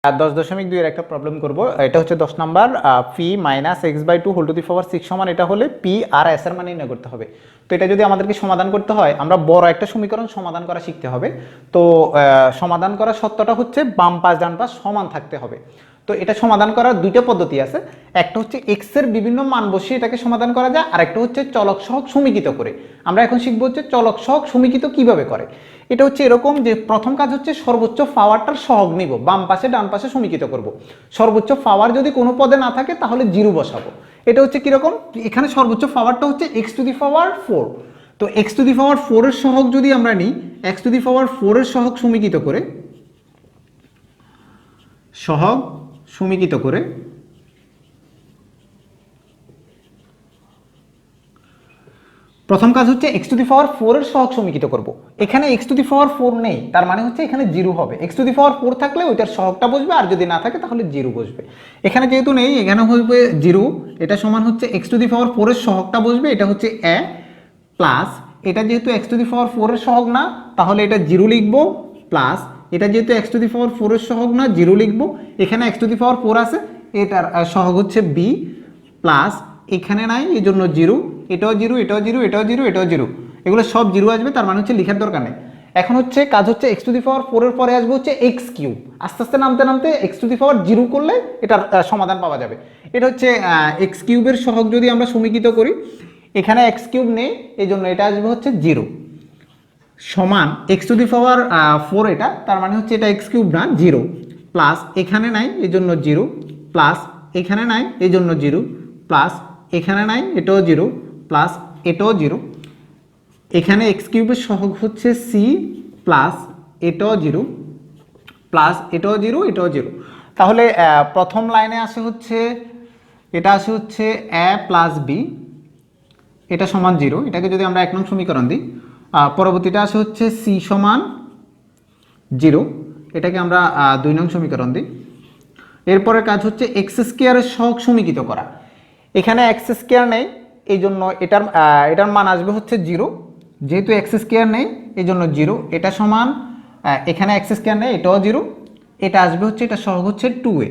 10.2 এর একটা প্রবলেম করব। এটা হচ্ছে 10 number. P minus X by two whole to the power 6 সমান এটা হলে পি আর এস এর মান নির্ণয় করতে হবে। তো এটা যদি আমাদেরকে সমাধান করতে হয় আমরা বড় একটা সমীকরণ সমাধান করা শিখতে হবে। তো সমাধান করার সত্যটা হচ্ছে বাম পাশ ডান পাশ সমান থাকতে হবে। তো এটা সমাধান করার দুইটা পদ্ধতি আছে। একটা হচ্ছে এক্স এর বিভিন্ন মান বসিয়ে এটাকে সমাধান করা যায়, আর একটা হচ্ছে চলক সহগ সমীকৃত করে। আমরা এখন শিখবো হচ্ছে চলক সহগ সমীকৃত কিভাবে করে। এটা হচ্ছে এরকম যে প্রথম কাজ হচ্ছে সর্বোচ্চ পাওয়ারটার সহগ নিব, বাম পাশে ডান পাশে সমীকৃত করব। সর্বোচ্চ পাওয়ার যদি কোনো পদে না থাকে তাহলে জিরো বসাবো। এটা হচ্ছে কিরকম, এখানে সর্বোচ্চ পাওয়ারটা হচ্ছে এক্স টু দি পাওয়ার 4। তো এক্স টু দি পাওয়ার 4 এর সহগ যদি আমরা নিই, এক্স টু দি পাওয়ার 4 এর সহগ সমীকৃত করে, সহগ সমীকৃত করে প্রথম কাজ হচ্ছে এক্স টু দি পাওয়ার 4 এর সহগ সমীকৃত করব। এখানে এক্স টু দি পাওয়ার 4 নেই, তার মানে হচ্ছে এখানে জিরো হবে। এক্স টু দি পাওয়ার 4 থাকলে ওইটার সহগটা বসবে, আর যদি না থাকে তাহলে জিরো বসবে। এখানে যেহেতু নেই, এখানে হবে জিরো। এটা সমান হচ্ছে এক্স টু দি পাওয়ার 4 এর সহগটা বসবে, এটা হচ্ছে এ প্লাস, এটা যেহেতু এক্স টু দি পাওয়ার 4 এর সহগ না তাহলে এটা জিরো লিখবো, প্লাস এটা যেহেতু এক্স টু দি পাওয়ার 4 এর সহগ না জিরো লিখবো। এখানে এক্স টু দি পাওয়ার 4 আছে, এটার সহগ হচ্ছে বি, প্লাস এখানে নাই এই জন্য জিরো, এটাও জিরো, এটাও জিরো, এটাও জিরো, এটাও জিরো, এগুলো সব জিরো আসবে, তার মানে হচ্ছে লিখার দরকার নেই। এখন হচ্ছে কাজ হচ্ছে এক্স টু দি পাওয়ার 4 এর পরে আসবে হচ্ছে এক্স কিউব। আস্তে আস্তে নামতে নামতে x two the power zero করলে এটার সমাধান পাওয়া যাবে। এটা হচ্ছে এক্স কিউবের সহগ যদি আমরা সমীকৃত করি, এখানে এক্স কিউব নেই এই জন্য এটা আসবে হচ্ছে জিরো, সমান এক্স টু দি পাওয়ার 4, এটা তার মানে হচ্ছে এটা এক্স কিউব না, জিরো, প্লাস এখানে নাই এই জন্য জিরো, প্লাস এখানে নাই এই জন্য জিরো, প্লাস এখানে নাই এটাও জিরো, প্লাস এটাও জিরো। এখানে এক্স কিউবের সহগ হচ্ছে সি, প্লাস এটাও জিরো, প্লাস এটাও জিরো, এটাও জিরো। তাহলে প্রথম লাইনে আসে হচ্ছে, এটা আসে হচ্ছে এ প্লাস বি, এটা সমান জিরো, এটাকে যদি আমরা 1 নং সমীকরণ দিই। পরবর্তীটা আসে হচ্ছে সি সমান জিরো, এটাকে আমরা 2 নং সমীকরণ দিই। এরপরের কাজ হচ্ছে এক্স স্কোয়ারের সহগ সমীকৃত করা। এখানে এক্স স্কোয়ার নেই এই জন্য এটার মান আসবে হচ্ছে জিরো, যেহেতু এক্স স্কোয়ার নেই এই জন্য জিরো। এটা সমান এখানে এক্স স্কোয়ার নেই, এটাও জিরো, এটা আসবে হচ্ছে এটা সহগ হচ্ছে 2a।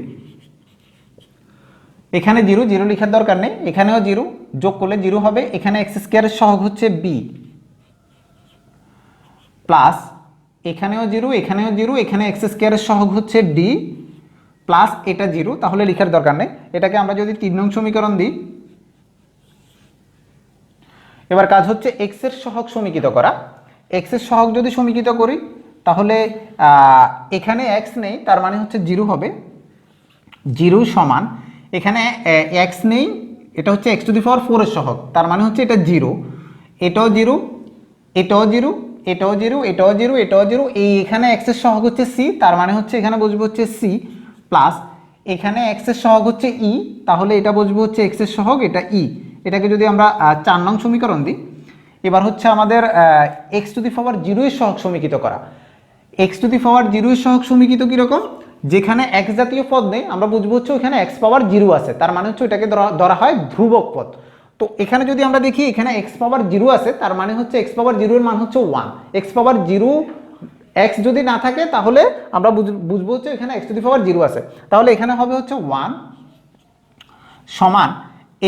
এখানে জিরো, জিরো লেখার দরকার নেই, এখানেও জিরো, যোগ করলে জিরো হবে। এখানে এক্স স্কোয়ারের সহগ হচ্ছে বি, প্লাস এখানেও জিরো, এখানেও জিরো, এখানে এক্স স্কোয়ারের সহগ হচ্ছে ডি, প্লাস এটা জিরো, তাহলে লেখার দরকার নেই। এটাকে আমরা যদি 3 নং সমীকরণ দিই, এবার কাজ হচ্ছে এক্স এর সহগ সমীকৃত করা। এক্স এর সহগ যদি সমীকৃত করি তাহলে এখানে এক্স নেই, তার মানে হচ্ছে জিরো হবে, জিরো সমান এখানে এক্স নেই, এটা হচ্ছে এক্স টু দি পাওয়ার 4 এর সহগ, তার মানে হচ্ছে এটা জিরো, এটাও জিরো, এটাও জিরো, এটাও জিরো, এটাও জিরো, এটাও জিরো। এই এখানে এক্স এর সহগ হচ্ছে সি, তার মানে হচ্ছে এখানে বসবে হচ্ছে সি, প্লাস এখানে এক্স এর সহগ হচ্ছে ই, তাহলে এটা বসবে হচ্ছে এক্স এর সহগ, এটা ই। এটাকে যদি আমরা 4 নং সমীকরণ দিই, এবার হচ্ছে আমাদের এক্স টু দি পাওয়ার 0 এর সহগ সমীকৃত করা। এক্স টু দি পাওয়ার 0 এর সহগ সমীকৃত কিরকম, যেখানে এক্স জাতীয় পদ নেই আমরা বুঝবো হচ্ছে ওখানে এক্স পাওয়ার 0 আছে, তার মানে হচ্ছে ওটাকে ধরা হয় ধ্রুবক পদ। তো এখানে যদি আমরা দেখি এখানে এক্স পাওয়ার 0 আছে, তার মানে হচ্ছে এক্স পাওয়ার 0 এর মান হচ্ছে 1। এক্স পাওয়ার 0 এক্স যদি না থাকে তাহলে আমরা বুঝবো হচ্ছে এখানে এক্স টু দি পাওয়ার 0 আছে, তাহলে এখানে হবে হচ্ছে 1 সমান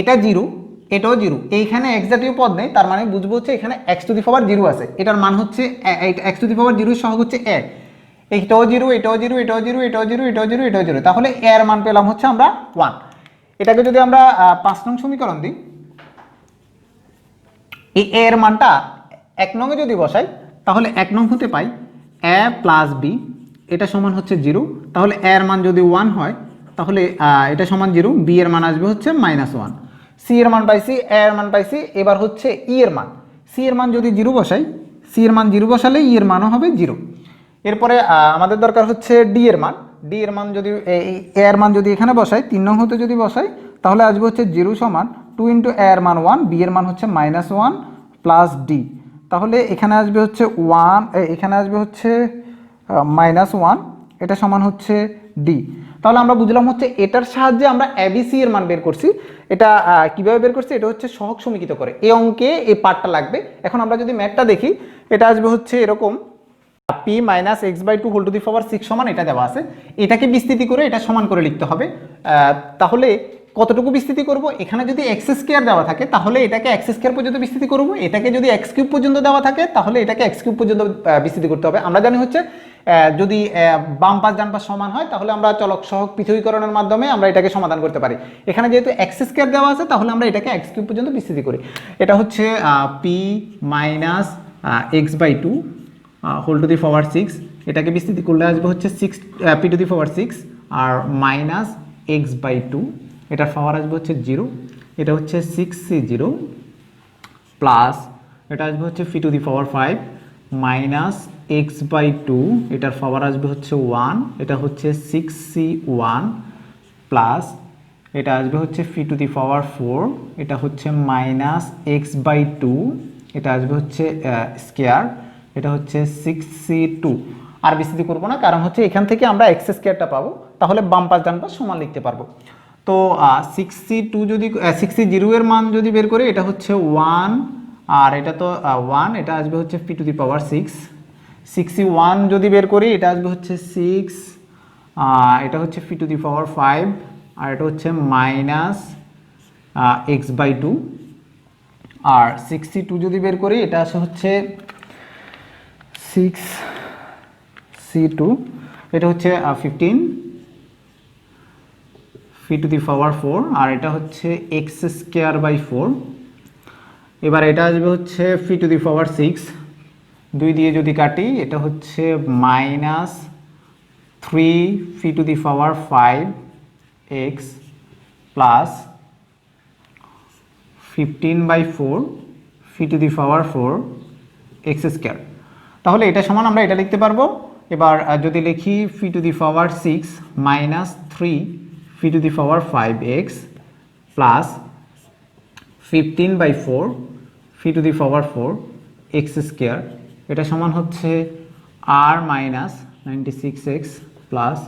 এটা জিরো, এটাও জিরো, এইখানে এক্স জাতীয় পদ নেই, তার মানে বুঝবো হচ্ছে এখানে এক্স টু দি পাওয়ার 0 আছে, এটার মান হচ্ছে এক্স টু দি পাওয়ার 0 এর সহগ হচ্ছে 1। এইটাও জিরো, এটাও জিরো, এটাও জিরো, এটাও জিরো, এটাও জিরো, এটাও জিরো, তাহলে এর মান পেলাম হচ্ছে আমরা 1। এটাকে যদি আমরা 5 নং সমীকরণ দিই, এই এর মানটা 1 নং এ যদি বসাই তাহলে 1 নং হতে পাই এ প্লাস বি, এটা সমান হচ্ছে 0, তাহলে এর মান যদি 1 হয় তাহলে এটা সমান 0, বি এর মান আসবে হচ্ছে -1, সি এর মান পাইছি, এ এর মান পাইছি। এবার হচ্ছে ই এর মান, সি এর মান যদি 0 বসাই, সি এর মান 0 বসালে ই এর মানও হবে 0। এরপরে আমাদের দরকার হচ্ছে ডি এর মান। ডি এর মান যদি এ এর মান যদি এখানে বসাই, 3 নং হতে যদি বসাই তাহলে আসবে হচ্ছে 0 সমান 2 ইন্টু এ এর মান 1, বি এর মান হচ্ছে -1 প্লাস ডি, তাহলে এখানে আসবে হচ্ছে 1, এখানে আসবে হচ্ছে -1, এটা সমান হচ্ছে ডি। তাহলে আমরা বুঝলাম হচ্ছে এটার সাহায্যে আমরা এবিসি এর মান বের করছি। এটা কিভাবে বের করছি, এটা হচ্ছে সহগ সমীকৃত করে। এই অঙ্কে এই পার্টটা লাগবে। এখন আমরা যদি ম্যাথটা দেখি, এটা আসবে হচ্ছে এরকম, P minus X by two whole to the power 6 সমান এটা দেওয়া আছে, এটাকে বিস্তৃতি করে এটা সমান করে লিখতে হবে। তাহলে কতটুকু বিস্তৃতি করব, এখানে যদি এক্স স্কোয়ার দেওয়া থাকে তাহলে এটাকে এক্স স্কোয়ার পর্যন্ত বিস্তৃতি করব, এটাকে যদি এক্স কিউব পর্যন্ত দেওয়া থাকে তাহলে এটাকে এক্স কিউব পর্যন্ত বিস্তৃতি করতে হবে। আমরা জানি হচ্ছে যদি বাম পাশ ডান পাশ সমান হয় তাহলে আমরা চলক সহগ পৃথকীকরণের মাধ্যমে আমরা এটাকে সমাধান করতে পারি। এখানে যেহেতু এক্স স্কোয়ার দেওয়া আছে তাহলে আমরা এটাকে এক্স কিউব পর্যন্ত বিস্তৃতি করি। এটা হচ্ছে P minus X by two whole to the power 6, এটাকে বিস্তৃতি করলে আসবে হচ্ছে 6 পি টু দি পাওয়ার 6 আর মাইনাস এক্স বাই টু, এটার পাওয়ার আসবে হচ্ছে 0, এটা হচ্ছে 6c0 প্লাস এটা আসবে হচ্ছে P to the power 5 minus X by two, এটার পাওয়ার আসবে হচ্ছে 1, এটা হচ্ছে 6c1 প্লাস এটা আসবে হচ্ছে পি টু দি পাওয়ার 4, এটা হচ্ছে মাইনাস এক্স বাই টু, এটা আসবে হচ্ছে স্কোয়ার, এটা হচ্ছে 6c2। আর বিস্তৃতি করবো না কারণ হচ্ছে এখান থেকে আমরা এক্স স্কোয়ারটা পাবো, তাহলে বাম পাশ ডান পাশ সমান লিখতে পারবো। তো 6c2 যদি 6c0 এর মান যদি বের করি এটা হচ্ছে 1 আর এটা তো 1, এটা আসবে হচ্ছে P to the power 6, 6c1 যদি বের করি এটা আসবে হচ্ছে 6, এটা হচ্ছে পি টু দি পাওয়ার 5 আর এটা হচ্ছে মাইনাস এক্স বাই টু, আর 6c2 যদি বের করি এটা আসে হচ্ছে 6c2, এটা হচ্ছে 15 পি টু দি পাওয়ার 4 আর এটা হচ্ছে এক্স স্কোয়ার বাই 4। এবার এটা আসবে হচ্ছে পি টু দি পাওয়ার 6, 2 দিয়ে যদি কাটি এটা হচ্ছে minus 3 P to the power 5 x plus 15/4 P to the power 4 X square. তাহলে এটা সমান আমরা এটা লিখতে পারবো। এবার যদি লিখি P to the power 6 minus 3 P to the power 5x plus 15/4 P to the power 4 X square, এটা সমান হচ্ছে আর minus 96x plus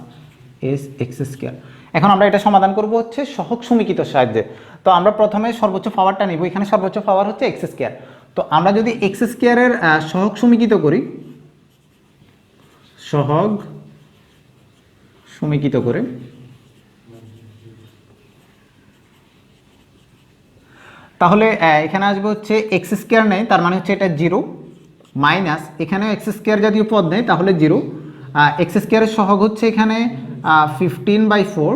S X square. এখন আমরা এটা সমাধান করব হচ্ছে সহগ সমীকৃতর সাহায্যে। তো আমরা প্রথমে সর্বোচ্চ পাওয়ারটা নিব, এখানে সর্বোচ্চ পাওয়ার হচ্ছে এক্স স্কোয়ার। তো আমরা যদি এক্স স্কোয়ারের সহগ সমীকৃত করি, সহগ সমীকৃত করে তাহলে এখানে আসবে হচ্ছে এক্স স্কোয়ার নেই, তার মানে হচ্ছে এটা 0 মাইনাস এখানেও এক্স স্কোয়ার জাতীয় পদ নেই তাহলে 0, এক্স স্কোয়ারের সহগ হচ্ছে এখানে 15/4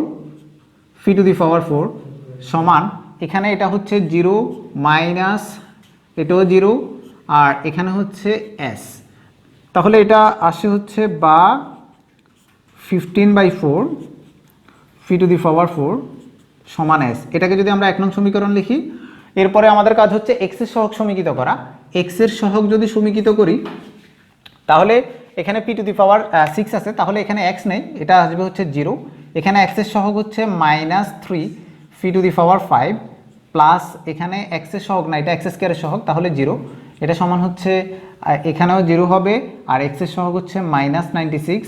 পি টু দি পাওয়ার 4 সমান এখানে এটা হচ্ছে 0 মাইনাস এটাও 0 আর এখানে হচ্ছে এস, তাহলে এটা আসে হচ্ছে বা 15/4 পি টু দি পাওয়ার 4 সমান এস। এটাকে যদি আমরা 1 নং সমীকরণ লিখি, এরপরে আমাদের কাজ হচ্ছে এক্স এর সহগ সমীকৃত করা। এক্স এর সহগ যদি সমীকৃত করি তাহলে এখানে পি টু দি পাওয়ার 6 আছে, তাহলে এখানে এক্স নেই, এটা আসবে হচ্ছে 0, এখানে এক্স এর সহগ হচ্ছে minus 3 P to the power 5 plus এখানে এক্স এর সহগ না, এটা এক্স স্কোয়ারের সহগ তাহলে 0, এটা সমান হচ্ছে এখানেও 0 হবে আর এক্স এর সহগ হচ্ছে মাইনাস 96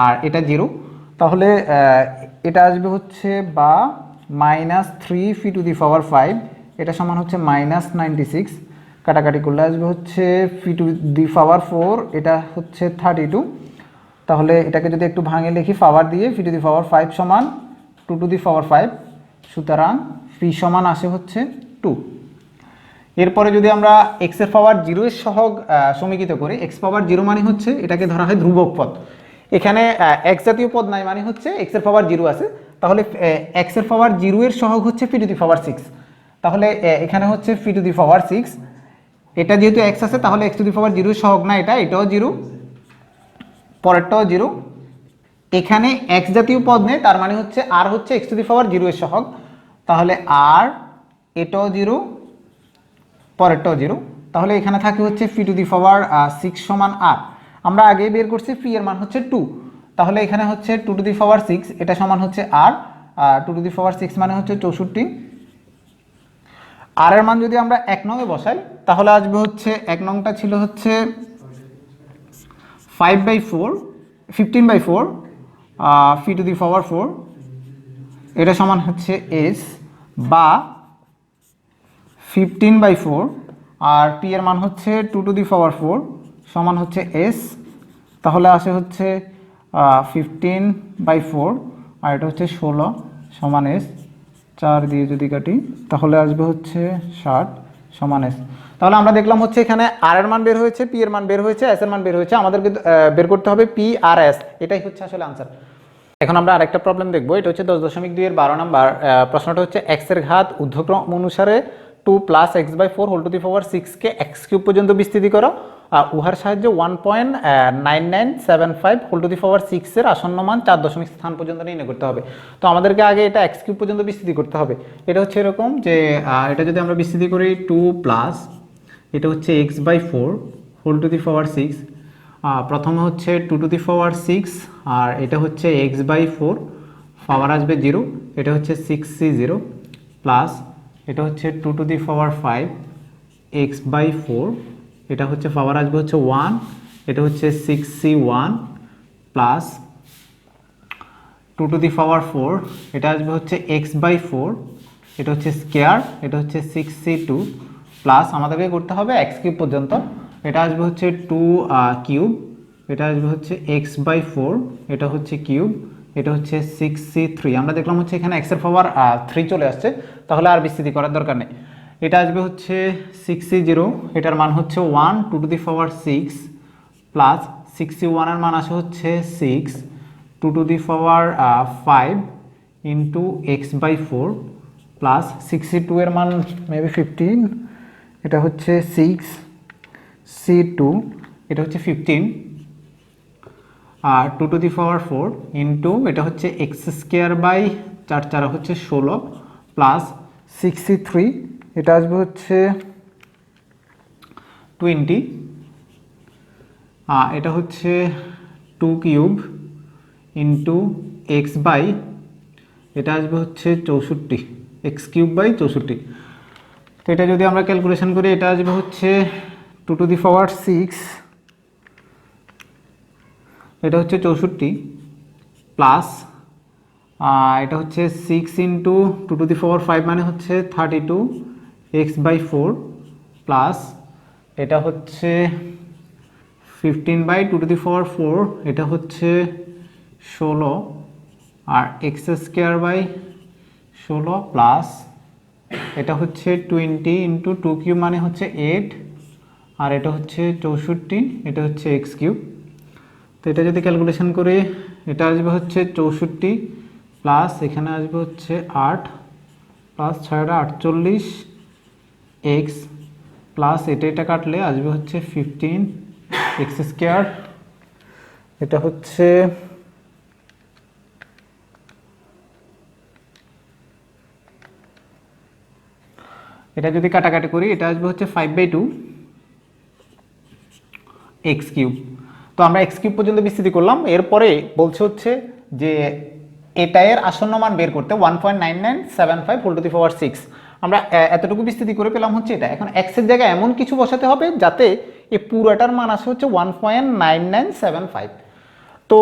আর এটা 0, তাহলে এটা আসবে হচ্ছে বা minus 3 P to the power 5, এটা সমান হচ্ছে মাইনাস 96, কাটাকাটি করলে আসবে হচ্ছে পি টু দি পাওয়ার 4, এটা হচ্ছে 32, তাহলে এটাকে যদি একটু ভাঙে লিখি পাওয়ার দিয়ে পি টু দি পাওয়ার 5 সমান 2 টু দি পাওয়ার 5, সুতরাং পি সমান আসে হচ্ছে 2। এরপরে যদি আমরা এক্স এর পাওয়ার 0 এর সহগ সমীকৃত করি, এক্স পাওয়ার 0 মানে হচ্ছে এটাকে ধরা হয় ধ্রুবক পদ, এখানে এক্স জাতীয় পদ নাই মানে হচ্ছে এক্স এর পাওয়ার 0 আছে, তাহলে এক্স এর পাওয়ার 0 এর সহগ হচ্ছে পি টু দি পাওয়ার 6, তাহলে এখানে হচ্ছে পি টু দি পাওয়ার 6, এটা যেহেতু এক্স আছে তাহলে এক্স টু দি পাওয়ার 0 এর সহগ না, এটাও 0, পরেরটাও 0, এখানে এক্স জাতীয় পদ নেই তার মানে হচ্ছে আর হচ্ছে এক্স টু দি পাওয়ার 0 এর সহগ, তাহলে আর এটাও 0, পরেরটাও 0, তাহলে এখানে থাকে হচ্ছে পি টু দি পাওয়ার 6 সমান আর। আমরা আগে বের করছি পি এর মান হচ্ছে 2, তাহলে এখানে হচ্ছে 2 টু দি পাওয়ার 6, এটা সমান হচ্ছে আর, 2 টু দি পাওয়ার 6 মানে হচ্ছে 64, আর এর মান যদি আমরা 1 নং এ বসাই তাহলে আসবে হচ্ছে 1 নংটা ছিল হচ্ছে 15/4 পি টু দি পাওয়ার 4, এটা সমান হচ্ছে এস বা 15/4 আর পি এর মান হচ্ছে 2 টু দি পাওয়ার 4 সমান হচ্ছে এস তাহলে আসে হচ্ছে 15/4, আর এটা হচ্ছে 16 সমান এস। 4 দিয়ে যদি কাটি তাহলে আসবে হচ্ছে 60 সমান এস। তাহলে আমরা দেখলাম হচ্ছে এখানে আর এর মান বের হয়েছে, পি এর মান বের হয়েছে, এস এর মান বের হয়েছে। আমাদেরকে বের করতে হবে পি আর এস, এটাই হচ্ছে আসলে আনসার। এখন আমরা আরেকটা প্রবলেম দেখবো, এটা হচ্ছে 10.2 এর 12 নাম্বার। প্রশ্নটা হচ্ছে এক্স এর ঘাত ঊর্ধ্বক্রম অনুসারে 2 + x/4 whole to the power 6 K x³ পর্যন্ত বিস্তৃতি করো। উহার সাহায্যে 1.9975 হোল টু দি পাওয়ার 6 এর আসন্ন মান 4 দশমিক স্থান পর্যন্ত নির্ণয় করতে হবে। তো আমাদেরকে আগে এটা x³ পর্যন্ত বিস্তৃতি করতে হবে। এটা হচ্ছে এরকম যে এটা যদি আমরা বিস্তৃতি করি 2 + এটা হচ্ছে x/4 whole to the power 6, প্রথমে হচ্ছে 2 টু দি পাওয়ার 6, আর এটা হচ্ছে x/4 পাওয়ার আসবে 0, এটা হচ্ছে 6c0 প্লাস এটা হচ্ছে 2 টু দি পাওয়ার 5 x/4, এটা হচ্ছে পাওয়ার আসবে হচ্ছে 1, এটা হচ্ছে 6c1 plus 2 two the power 4, এটা আসবে হচ্ছে x/4, এটা হচ্ছে স্কয়ার, এটা হচ্ছে 6c2 প্লাস আমাদেরকে করতে হবে x³ পর্যন্ত। এটা আসবে হচ্ছে 2 কিউব, এটা আসবে হচ্ছে x/4, এটা হচ্ছে কিউব, এটা হচ্ছে 6c3। আমরা দেখলাম হচ্ছে এখানে x এর পাওয়ার 3 চলে আসছে, তাহলে আর বিস্তৃতি করার দরকার নেই। এটা আসবে হচ্ছে 6c0, এটার মান হচ্ছে 1 2 two the power 6 plus 6c1 এর মান আসে হচ্ছে 6 2 two the power 5 into x/4 plus 6c2 এর মান মেবি 15, এটা হচ্ছে 6c2, এটা হচ্ছে 15, আর 2 টু দি পাওয়ার 4 ইন্টু এটা হচ্ছে x² 4 হচ্ছে 16 প্লাস 6c3, এটা আসবে হচ্ছে 20, এটা হচ্ছে 2 কিউব ইন্টু x/, এটা আসবে হচ্ছে 64, x³/64। তো এটা যদি আমরা ক্যালকুলেশন করি এটা আসবে হচ্ছে 2 টু দি পাওয়ার 6, এটা হচ্ছে 64 প্লাস এটা হচ্ছে 6 ইন্টু 2 টু দি পাওয়ার 5 মানে হচ্ছে 32 x/4 প্লাস এটা হচ্ছে 15/2 টু দি পাওয়ার 4, এটা হচ্ছে 16, আর x²/16 প্লাস এটা হচ্ছে 20 ইন্টু 2 কিউব মানে হচ্ছে 8, আর এটা হচ্ছে 64, এটা হচ্ছে x³। তো এটা যদি ক্যালকুলেশন করি এটা আসবে হচ্ছে 64 প্লাস এখানে আসবে হচ্ছে 8 প্লাস 6 48 x প্লাস এটা কাটলে আসবে হচ্ছে 15 x², এটা হচ্ছে এটা যদি কাটাকাটি করি এটা আসবে হচ্ছে 5/2 x³। তো আমরা x³ পর্যন্ত বিস্তৃতি করলাম, এরপরে বলছে হচ্ছে যে এটা এর আসন্ন মান বের করতে 1.9975 হোল টু দি পাওয়ার 6। আমরা এতটুকু বিস্তৃতি করে পেলাম হচ্ছে এটা। এখন x এর জায়গায় এমন কিছু বসাতে হবে যাতে এই পুরোটার মান আসে হচ্ছে 1.9975। তো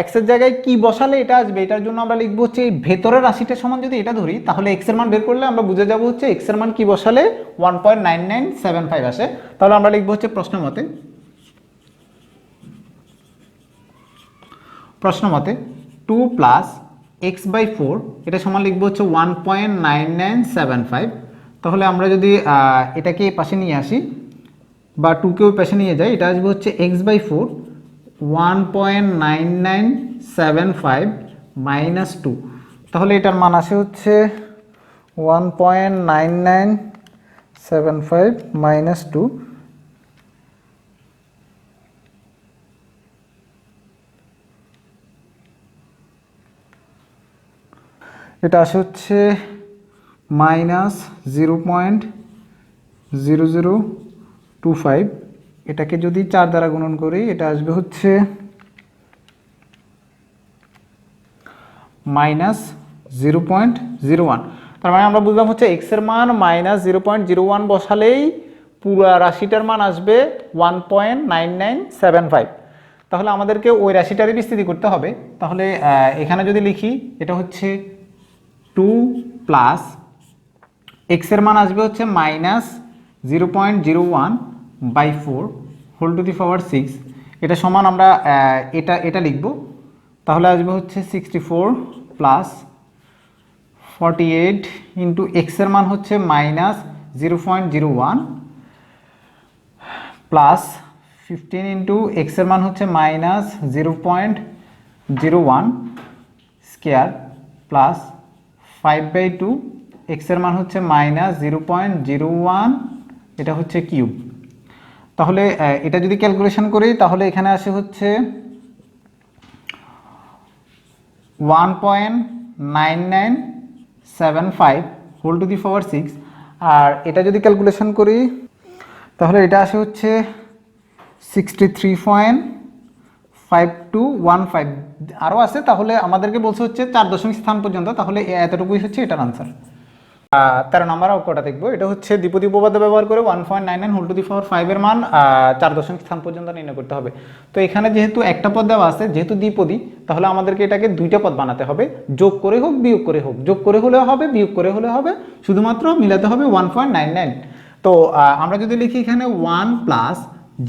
x এর জায়গায় কি বসালে এটা আসবে, এটার জন্য আমরা লিখবো হচ্ছে এই ভেতরের রাশিটা সমান যদি এটা ধরি তাহলে x এর মান বের করলে আমরা বুঝে যাব হচ্ছে x এর মান কি বসালে 1.9975 আসে। তাহলে আমরা লিখবো হচ্ছে প্রশ্ন মতে 2 + x/4 এটা সমান লিখবো হচ্ছে 1.9975। তাহলে আমরা যদি এটাকে এই পাশে নিয়ে আসি বা 2 কে ওই পাশে নিয়ে যাই, এটা আসবে হচ্ছে x/4 1.9975 মাইনাস 2, তাহলে এটার মান আসে হচ্ছে 1.9975 মাইনাস 2। এটা আসে হচ্ছে -0.0025। এটাকে যদি 4 দ্বারা গুণন করি এটা আসবে হচ্ছে -0.01। তার মানে আমরা বুঝলাম হচ্ছে x এর মান -0.01 বসালেই পুরো রাশিটার মান আসবে 1.9975। তাহলে আমাদেরকে ওই রাশিটারই বিস্তৃতি করতে হবে। তাহলে এখানে যদি লিখি এটা হচ্ছে 2 প্লাস x এর মান আসবে হচ্ছে -0.01/4 হোল টু দি পাওয়ার 6, এটা সমান আমরা এটা লিখব, তাহলে আসবে হচ্ছে 64 প্লাস 48 ইন্টু এক্সের মান হচ্ছে -0.01 প্লাস 15 ইন্টু এক্সের মান হচ্ছে -0.01 স্কোয়ার প্লাস 5/2 এক্সের মান হচ্ছে -0.01, এটা হচ্ছে কিউব। তাহলে এটা যদি ক্যালকুলেশন করি তাহলে এখানে আসে হচ্ছে 1.9975 হোল টু দি পাওয়ার 6। আর এটা যদি ক্যালকুলেশন করি তাহলে এটা আসে হচ্ছে 63.5215, আরও আছে। তাহলে আমাদেরকে বলছে হচ্ছে 4 দশমিক স্থান পর্যন্ত, তাহলে এতটুকুই হচ্ছে এটার আনসার। 13 নম্বর অঙ্কটা দেখবো। এটা হচ্ছে দ্বিপদী উপপাদ্য ব্যবহার করে 1.99 হোল টু দি পাওয়ার 5 এর মান 4 দশমিক স্থান পর্যন্ত নির্ণয় করতে হবে। তো এখানে যেহেতু একটা পদ দেওয়া আছে, যেহেতু দ্বিপদী, তাহলে আমাদেরকে এটাকে দুইটা পদ বানাতে হবে, যোগ করে হোক বিয়োগ করে হোক। যোগ করে হলেও হবে, বিয়োগ করে হলেও হবে, শুধুমাত্র মিলাতে হবে 1.99। তো আমরা যদি লিখি এখানে 1 প্লাস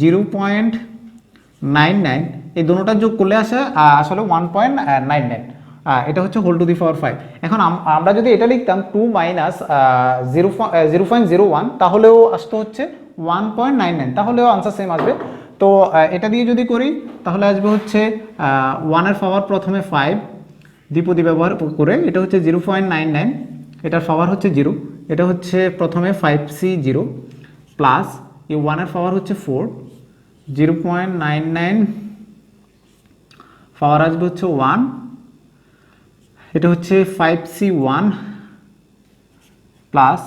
0.99, এই দুটোটা যোগ করলে আসে আসলে 1.99, এটা হচ্ছে হোল টু দি পাওয়ার 5। এখন আমরা যদি এটা লিখতাম 2 মাইনাস 0.01, তাহলেও আসতে হচ্ছে 1.99, তাহলেও আনসার সেম আসবে। তো এটা দিয়ে যদি করি তাহলে আসবে হচ্ছে 1 এর পাওয়ার প্রথমে 5 দ্বিপদী ব্যবহার করে, এটা হচ্ছে 0.99, এটার পাওয়ার হচ্ছে 0, এটা হচ্ছে প্রথমে 5c0 প্লাস এই 1 এর পাওয়ার হচ্ছে 4, 0.99 পাওয়ার আসবে হচ্ছে 1, এটা হচ্ছে 5c1 প্লাস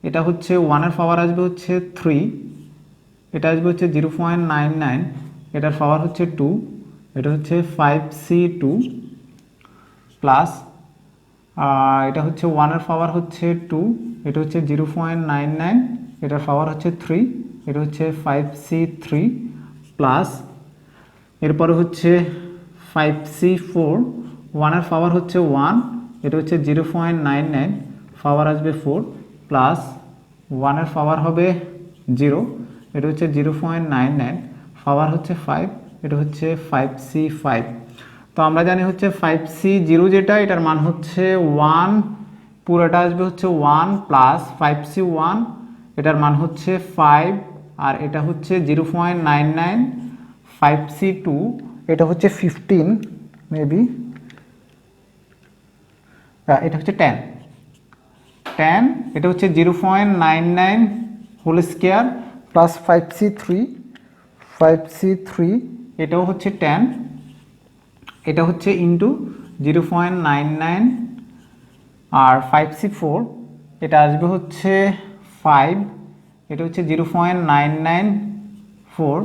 এটা হচ্ছে 1 এর পাওয়ার আসবে হচ্ছে 3, এটা আসবে হচ্ছে 0.99, এটার পাওয়ার হচ্ছে 2, এটা হচ্ছে 5c2 প্লাস এটা হচ্ছে 1 এর পাওয়ার হচ্ছে 2, এটা হচ্ছে 0.99, এটার পাওয়ার হচ্ছে 3, এটা হচ্ছে 5c3 প্লাস এরপরে হচ্ছে 5c4, 1 এর পাওয়ার হচ্ছে 1, এটা হচ্ছে 0.99, পাওয়ার আসবে 4 প্লাস 1 এর পাওয়ার হবে 0, এটা হচ্ছে 0.99, পাওয়ার হচ্ছে 5, এটা হচ্ছে 5c5। তো আমরা জানি হচ্ছে 5c0 যেটা, এটার মান হচ্ছে 1, পুরোটা আসবে হচ্ছে 1 প্লাস 5c1, এটার মান হচ্ছে 5, আর এটা হচ্ছে 0.99, 5c2 এটা হচ্ছে 15 মেবি, এটা হচ্ছে 10, এটা হচ্ছে 0.99 হোল স্কোয়ার প্লাস 5c3 এটাও হচ্ছে 10, এটা হচ্ছে ইন্টু 0.99 আর 5c4 এটা আসবে হচ্ছে 5, এটা হচ্ছে 0.994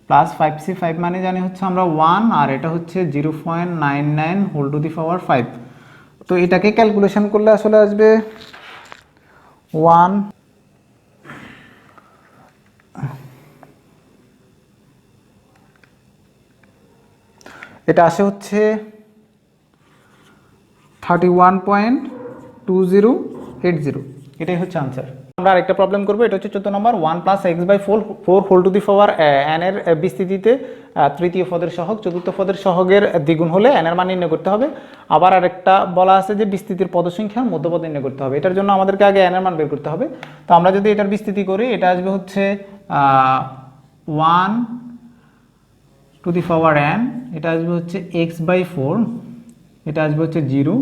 প্লাস 5c5 মানে জানি হচ্ছে আমরা 1, আর এটা হচ্ছে 0.99 হোল টু দি পাওয়ার 5। তো এটাকে ক্যালকুলেশন করলে আসলে আসবে 1, এটা আসে হচ্ছে 31.2080, এটাই হচ্ছে আনসার। আমরা আরেকটা প্রবলেম করবো, এটা হচ্ছে 14 number. 1 plus X by 4 whole to the power N এর বিস্তৃতিতে তৃতীয় পদের সহগ চতুর্থ পদের সহগের দ্বিগুণ হলে এন এর মান নির্ণয় করতে হবে। আবার আরেকটা বলা আছে যে বিস্তৃতির পদসংখ্যার মধ্যপদ নির্ণয় করতে হবে। এটার জন্য আমাদেরকে আগে এন এর মান বের করতে হবে। তো আমরা যদি এটার বিস্তৃতি করি, এটা আসবে হচ্ছে 1 টু দি পাওয়ার এন, এটা আসবে হচ্ছে এক্স বাই 4, এটা আসবে হচ্ছে 0,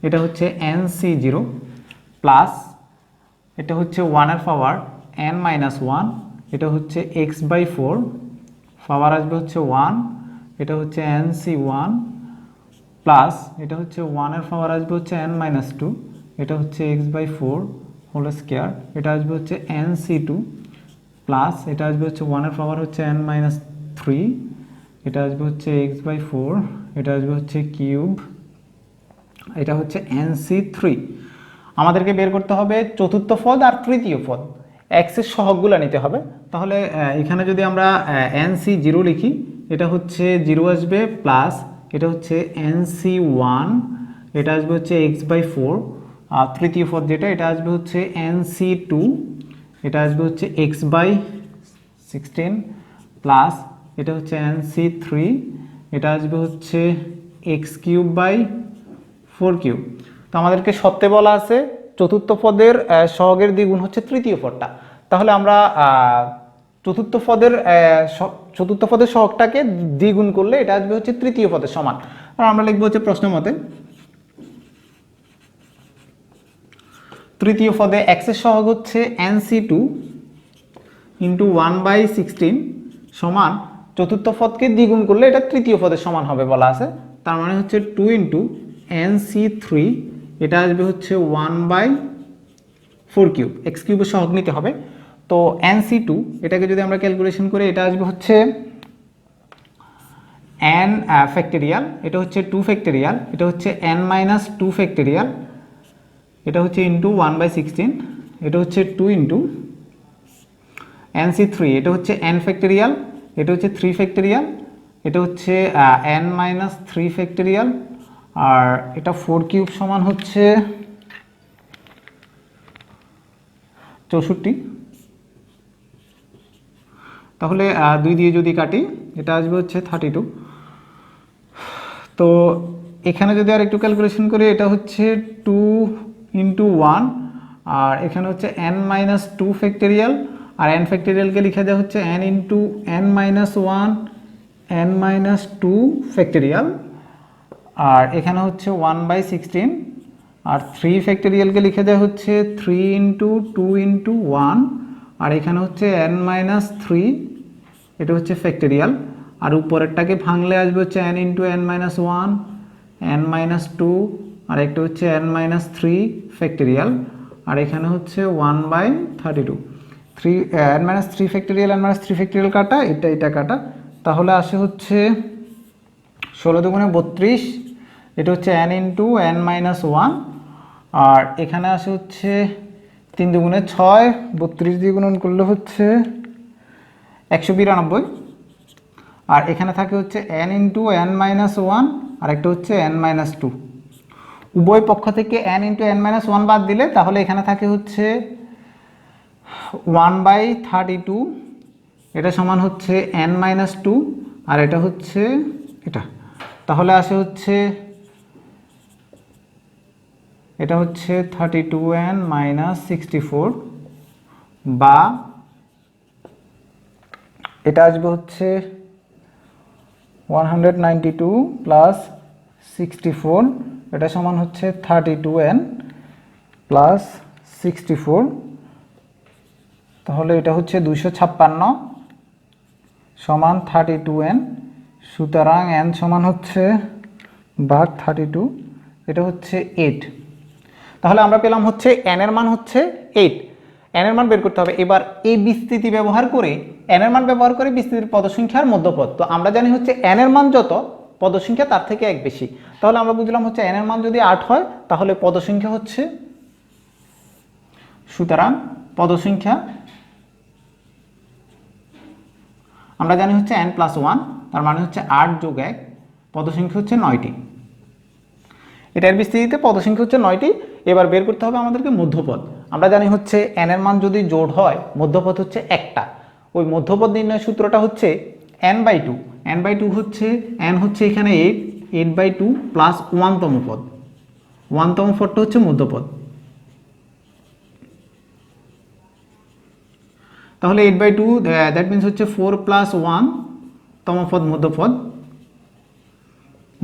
এটা হচ্ছে nc0 প্লাস এটা হচ্ছে 1 এর পাওয়ার n মাইনাস 1, এটা হচ্ছে x বাই 4, পাওয়ার আসবে হচ্ছে 1, এটা হচ্ছে nc1 প্লাস এটা হচ্ছে 1 এর পাওয়ার আসবে হচ্ছে n মাইনাস 2, এটা হচ্ছে x বাই 4 হোল স্কোয়ার, এটা আসবে হচ্ছে nc2 প্লাস এটা আসবে হচ্ছে 1 এর পাওয়ার হচ্ছে n মাইনাস 3, এটা আসবে হচ্ছে x বাই 4, এটা আসবে হচ্ছে কিউব, এটা হচ্ছে nc3। আমাদেরকে বের করতে হবে চতুর্থ পদ আর তৃতীয় পদ, x এর সহগগুলো নিতে হবে। তাহলে এখানে যদি আমরা nc0 লিখি, এটা হচ্ছে 0 আসবে প্লাস এটা হচ্ছে nc1, এটা আসবে হচ্ছে x বাই 4, আর তৃতীয় পদ যেটা এটা আসবে হচ্ছে nc2, এটা আসবে হচ্ছে x বাই 16 প্লাস এটা হচ্ছে nc3, এটা আসবে হচ্ছে x³/4³ তো আমাদেরকে সত্যে বলা আছে চতুর্থ পদের সহগের দ্বিগুণ হচ্ছে তৃতীয় পদটা তাহলে আমরা চতুর্থ পদের সহগটাকে দ্বিগুণ করলে এটা আসবে হচ্ছে তৃতীয় পদের সমান আর আমরা লিখবো হচ্ছে প্রশ্ন মতে তৃতীয় পদে x এর সহগ হচ্ছে nc2 × 1/16 সমান চতুর্থ পদকে দ্বিগুণ করলে এটা তৃতীয় পদের সমান হবে বলা আছে তার মানে হচ্ছে 2 × nc3 এটা আসবে হচ্ছে 1/4³ x³ এর সহগ নিতে হবে তো nc2 এটাকে যদি আমরা ক্যালকুলেশন করি এটা আসবে হচ্ছে n ফ্যাক্টরিয়াল এটা হচ্ছে 2 ফ্যাক্টরিয়াল এটা হচ্ছে n-2 ফ্যাক্টরিয়াল এটা হচ্ছে ইনটু 1/16 এটা হচ্ছে 2 × nc3 এটা হচ্ছে n ফ্যাক্টরিয়াল এটা হচ্ছে 3 ফ্যাক্টরিয়াল এটা হচ্ছে n-3 ফ্যাক্টরিয়াল আর এটা 4³ সমান হচ্ছে 64 তাহলে 2 দিয়ে যদি কাটি এটা আসবে হচ্ছে 32 তো এখানে যদি আর একটু ক্যালকুলেশন করি এটা হচ্ছে 2 × 1 আর এখানে হচ্ছে n-2 ফ্যাক্টরিয়াল আর n ফ্যাক্টরিয়ালকে লিখা যায় হচ্ছে n × n-1 n-2 ফ্যাক্টরিয়াল আর এখানে হচ্ছে 1/16 আর 3 ফ্যাক্টরিয়ালকে লিখা যায় হচ্ছে 3 × 2 × 1 আর এখানে হচ্ছে n-3 এটা হচ্ছে ফ্যাক্টরিয়াল আর উপরেরটাকে ভাঙলে আসবে হচ্ছে n × n-1 n-2 আর একটা হচ্ছে n-3 ফ্যাক্টরিয়াল আর এখানে হচ্ছে 1/32 n-3 ফ্যাক্টরিয়াল n-3 ফ্যাক্টরিয়াল কাটা এটা কাটা তাহলে আসে হচ্ছে 16 × 32 এটা হচ্ছে n × n-1 আর এখানে আসে হচ্ছে 3 × 6 32 দিয়ে গুণন করলে হচ্ছে 192 আর এখানে থাকে হচ্ছে n × n-1 আর একটা হচ্ছে n-2 উভয় পক্ষ থেকে n × n-1 বাদ দিলে তাহলে এখানে থাকে হচ্ছে 1/32 এটা সমান হচ্ছে n-2 আর এটা হচ্ছে এটা তাহলে আসে হচ্ছে এটা হচ্ছে 32n-64 বা এটা আসবে হচ্ছে 192 + 64 এটা সমান হচ্ছে 32n + 64 তাহলে এটা হচ্ছে 256 সমান 32n সুতরাং n সমান হচ্ছে ভাগ 32 এটা হচ্ছে 8 তাহলে আমরা পেলাম হচ্ছে n এর মান হচ্ছে 8 n এর মান বের করতে হবে এবার এই বিস্তৃতি ব্যবহার করে n এর মান ব্যবহার করে বিস্তৃতির পদসংখ্যার মধ্যপদ তো আমরা জানি হচ্ছে n এর মান যত পদসংখ্যা তার থেকে এক বেশি তাহলে আমরা বুঝলাম হচ্ছে n এর মান যদি 8 হয় তাহলে পদসংখ্যা হচ্ছে সুতরাং পদসংখ্যা আমরা জানি হচ্ছে n+1 তার মানে হচ্ছে 8 + 1 পদসংখ্যা হচ্ছে 9টি এটার বিস্তৃতিতে পদসংখ্যা হচ্ছে 9টি এবার বের করতে হবে আমাদেরকে মধ্যপদ আমরা জানি হচ্ছে n এর মান যদি জোড় হয় মধ্যপদ হচ্ছে একটা ওই মধ্যপদ নির্ণয় সূত্রটা হচ্ছে n/2 n/2 হচ্ছে n হচ্ছে এখানে 8/2 প্লাস 1তম পদ 1তম পদটা হচ্ছে মধ্যপদ তাহলে 8/2 দ্যাট মিন্স হচ্ছে 4 + 1তম পদ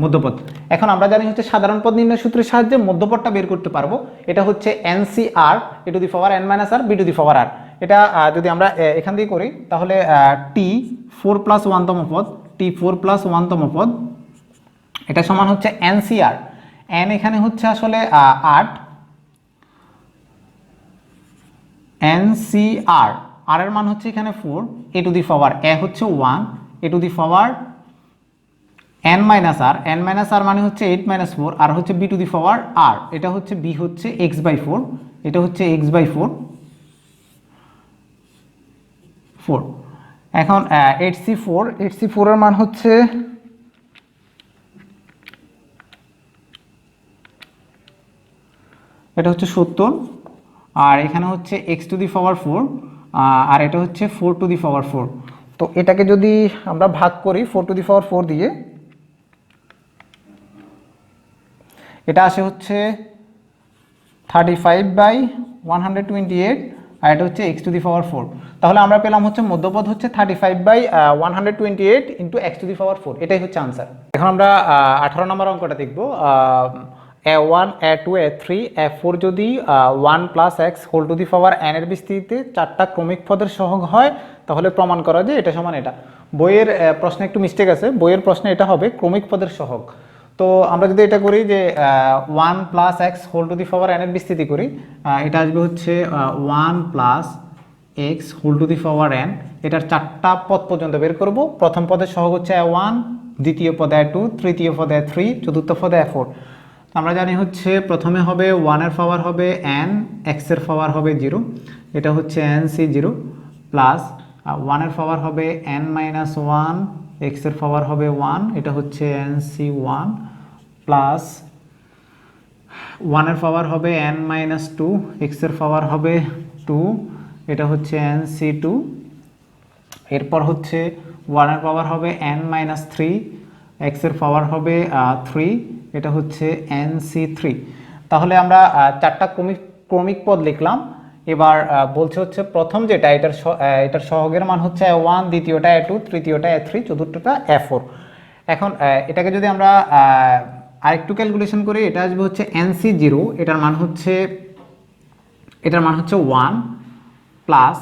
মধ্যপদ এখন আমরা জানি হচ্ছে সাধারণ পদ নির্ণয় সূত্রের সাহায্যে মধ্যপদটা বের করতে পারবো এটা হচ্ছে ncr e⁻n-r b⁻r এটা যদি আমরা এখান দিয়ে করি তাহলে t 4 + 1তম পদ t 4 + 1তম পদ এটা সমান হচ্ছে ncr n এখানে হচ্ছে আসলে 8 ncr r এর মান হচ্ছে এখানে 4 a হচ্ছে 1 n-r মানে হচ্ছে 8 - 4 আর হচ্ছে b⁻r এটা হচ্ছে b হচ্ছে x/4 এটা হচ্ছে x/4 4 এখন 8c4 এর মান হচ্ছে এটা হচ্ছে 70 আর এখানে হচ্ছে x⁴ আর এটা হচ্ছে 4⁴ তো তো এটাকে যদি আমরা ভাগ করি 4⁴ দিয়ে, এটা আসে হচ্ছে 35/128, আর এটা হচ্ছে x⁴। তাহলে আমরা পেলাম হচ্ছে মধ্যপদ হচ্ছে 35/128 ইন্টু x⁴, এটাই হচ্ছে আনসার। এখন আমরা 18 নম্বর অঙ্কটা দেখব। a1 a2 a3 a4 যদি 1 + x n এর বিস্তৃতিতে 4টা ক্রমিক পদের সহগ হয়, তাহলে প্রমাণ করা যে এটা সমান এটা। বইয়ের প্রশ্নে একটু মিস্টেক আছে, বইয়ের প্রশ্নে এটা হবে ক্রমিক পদের সহগ। তো আমরা যদি এটা করি যে 1 + x n এর বিস্তৃতি করি, এটা আসবে হচ্ছে 1 + x n, এটার 4টা পদ পর্যন্ত বের করব। প্রথম পদের সহগ হচ্ছে a1, দ্বিতীয় পদে a2, তৃতীয় পদে a3, চতুর্থ পদে a4। আমরা জানি হচ্ছে প্রথমে হবে 1 এর পাওয়ার হবে n, x এর পাওয়ার হবে 0, এটা হচ্ছে nc0, প্লাস 1 এর পাওয়ার হবে n-1, x এর পাওয়ার হবে 1, এটা হচ্ছে nc1, প্লাস 1 এর পাওয়ার হবে n-2, x এর পাওয়ার হবে 2, এটা হচ্ছে nc2। এরপর হচ্ছে 1 এর পাওয়ার হবে n-3, x এর পাওয়ার হবে 3, এটা হচ্ছে nc3। তাহলে আমরা 4টা ক্রমিক পদ লিখলাম। এবার বলছে হচ্ছে প্রথম যেটা এটার সহগের মান হচ্ছে a1, দ্বিতীয়টা a2, তৃতীয়টা a3, চতুর্থটা a4। এখন এটাকে যদি আমরা আরেকটু ক্যালকুলেশন করি, এটা আসবে হচ্ছে nc0, এটার মান হচ্ছে 1, প্লাস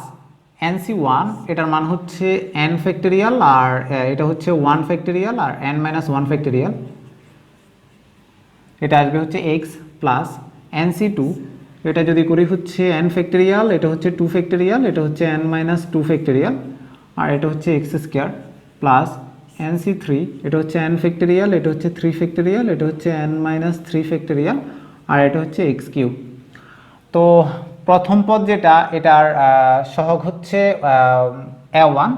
nc1, এটার মান হচ্ছে n ফ্যাক্টরিয়াল, আর এটা হচ্ছে 1 ফ্যাক্টরিয়াল, আর n-1 ফ্যাক্টরিয়াল, এটা আসবে হচ্ছে x, প্লাস nc2, এটা যদি করি হচ্ছে n ফ্যাক্টরিয়াল, এটা হচ্ছে 2 ফ্যাক্টরিয়াল, এটা হচ্ছে n-2 ফ্যাক্টরিয়াল, আর এটা হচ্ছে x², প্লাস nc3, এটা হচ্ছে n ফ্যাক্টরিয়াল, এটা হচ্ছে 3 ফ্যাক্টরিয়াল, এটা হচ্ছে n-3 ফ্যাক্টরিয়াল, আর এটা হচ্ছে x3। তো প্রথম পদ যেটা, এটার সহগ হচ্ছে a1,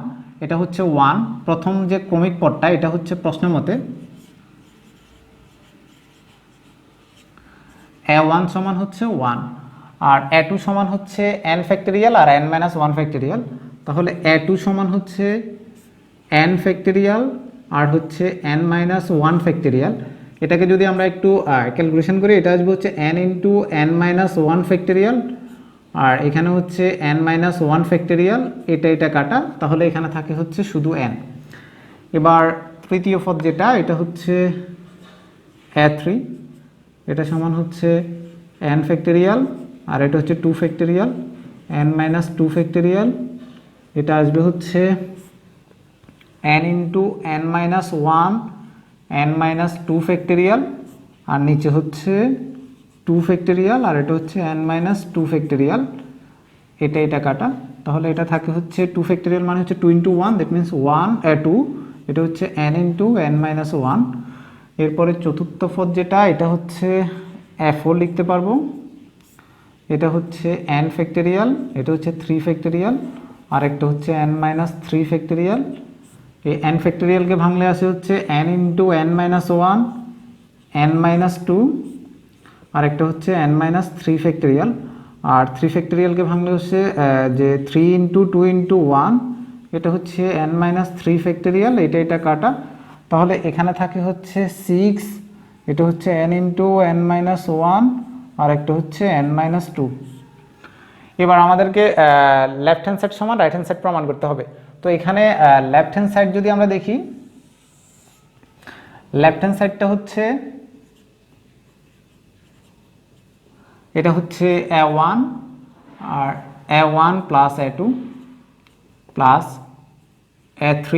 এটা হচ্ছে 1। প্রথম যে ক্রমিক পদটা, এটা হচ্ছে প্রশ্ন মতে a1 সমান হচ্ছে 1, আর a2 সমান হচ্ছে n ফ্যাক্টরিয়াল আর n-1 ফ্যাক্টরিয়াল। তাহলে a2 সমান হচ্ছে n ফ্যাক্টরিয়াল আর হচ্ছে n-1 ফ্যাক্টরিয়াল। এটাকে যদি আমরা একটু ক্যালকুলেশন করি, এটা আসবে হচ্ছে n ইন্টু n-1 ফ্যাক্টরিয়াল, আর এখানে হচ্ছে n-1 ফ্যাক্টরিয়াল, এটা কাটা, তাহলে এখানে থাকে হচ্ছে শুধু n। এবার তৃতীয় পদ যেটা, এটা হচ্ছে a3, এটা সমান হচ্ছে n ফ্যাক্টরিয়াল, আর এটা হচ্ছে 2 ফ্যাক্টরিয়াল, n-2 ফ্যাক্টরিয়াল, এটা আসবে হচ্ছে n into n-1 n-2 factorial, আর নিচে হচ্ছে 2 ফ্যাক্টরিয়াল, আর এটা হচ্ছে n-2 ফ্যাক্টরিয়াল, এটা কাটা, তাহলে এটা থাকে হচ্ছে 2 ফ্যাক্টরিয়াল মানে হচ্ছে 2 ইন্টু 1, দ্যাট মিনস 2, এটা হচ্ছে n ইন্টু n-1। এরপরে চতুর্থ পদ যেটা, এটা হচ্ছে a4 লিখতে পারবো, এটা হচ্ছে n ফ্যাক্টরিয়াল, এটা হচ্ছে 3 ফ্যাক্টরিয়াল, আর একটা হচ্ছে n-3 ফ্যাক্টরিয়াল। এই n ফ্যাক্টরিয়ালকে ভাঙলে আসে হচ্ছে n ইন্টু n-1 n-2, আর একটা হচ্ছে n-3 ফ্যাক্টরিয়াল, আর 3 ফ্যাক্টরিয়ালকে ভাঙলে হচ্ছে যে 3 ইন্টু 2 ইন্টু 1, এটা হচ্ছে n-3 ফ্যাক্টরিয়াল, এটা কাটা, তাহলে এখানে থাকে হচ্ছে 6, এটা হচ্ছে n ইন্টু n-1, আর একটা হচ্ছে n-2। এবার আমাদেরকে লেফট হ্যান্ড সাইড সমান রাইট হ্যান্ড সাইড প্রমাণ করতে হবে। তো এখানে লেফট হ্যান্ড সাইড যদি আমরা দেখি, লেফট হ্যান্ড সাইডটা হচ্ছে, এটা হচ্ছে a1, আর a1 plus a2 plus a3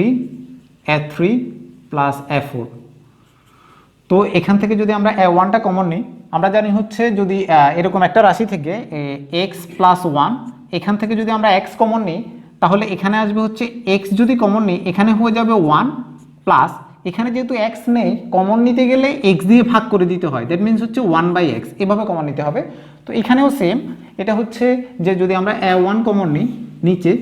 plus a4। তো এখান থেকে যদি আমরা a1টা কমন নিই, আমরা জানি হচ্ছে যদি এরকম একটা রাশি থেকে x প্লাস 1, এখান থেকে যদি আমরা x কমন নিই, তাহলে এখানে আসবে হচ্ছে x যদি কমন নিই, এখানে হয়ে যাবে 1, প্লাস এখানে যেহেতু x নেই, কমন নিতে গেলে x দিয়ে ভাগ করে দিতে হয়, দ্যাট মিনস হচ্ছে 1/x, এভাবে কমন নিতে হবে। তো এখানেও সেম, এটা হচ্ছে যে যদি আমরা a1 কমন নিই নিচে,